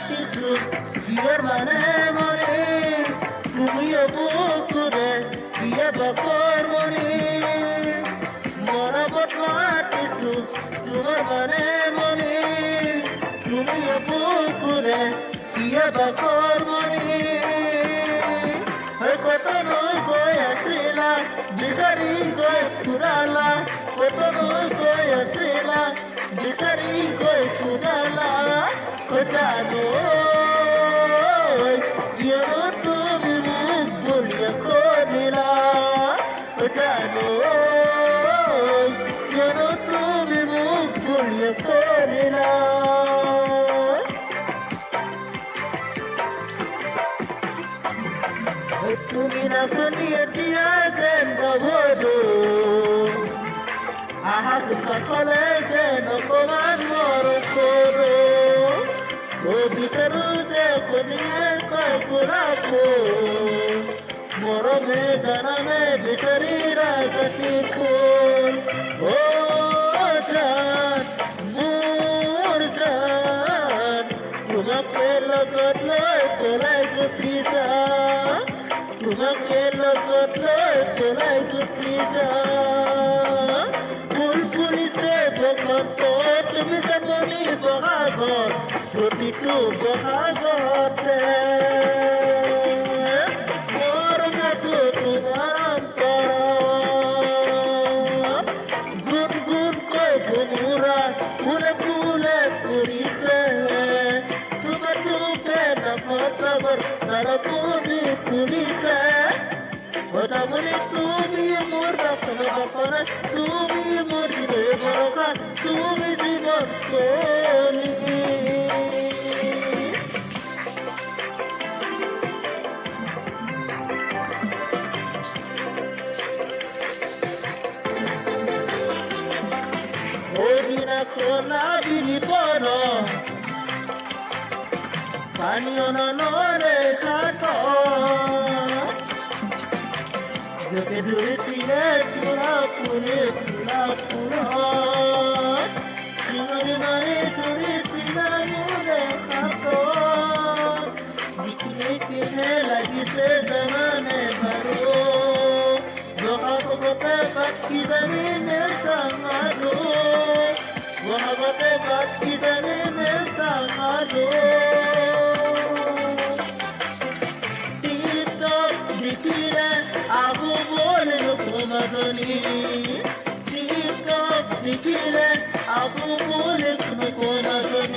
কিছু বিয়ের মানে মনে তুমিও বুকুরে বিয়ে বকর মনে মরবত কিছু তোমার মানে মনে তুমিও বুকুরে বিয়ে বকর মনে কত নয় গয় আসিলা বিচারি গয় ফুরালা কত নয় গয় আসিলা বিচারি গয় ফুরালা জানো তুমি মুখ বলিয়া করিলা জানো তুমি মুখ বলিয়া করিলা তুমি না শুনিয়ে দিয়েছেন গভরু আহাস সকলে যেন তোমার মর করো ও ভিতরু যে করিয়ে কয় পুরাপো মরমে জানামে ভিতরি রাগতি ফুল ও জান মোর জান তোমাকে লগত লয় তোলাই গুছি যা তোমাকে লগত লয় তোলাই গুছি যা ফুল ফুলিছে বসন্ত তুমি যেমনি বহাগত প্ৰতিটো বহাগতে মোৰ মাথো তোমাৰ অন্তৰ গুণ গুণকৈ ধুমুৰা ফুলে ফুলে ফুৰিছে তোমাৰ চুপে নফটাবৰ নৰকুনি ফুলিছে ওটাবলি তুমি মোৰ বাপনা বাপনা তুমি মোৰ হৃদয় বৰষা তুমি জীৱন কলি খোলা বিলি পর পানীয় নরে খাট যোগে ধরেছিলে তোরা ফুলে ফুলা ফুল সিংহী মানে ধরেছিলাম খাট বিকিনে কিনে লাগিছে জানানে ভালো জহাবতে বাকি জানি নে সামালো জহাবতে বাকি জানি নে সামালো টিকটক দেখিলে আবু বলে কোনজনী টিকটক দেখিলে আবু বলে কোনজনী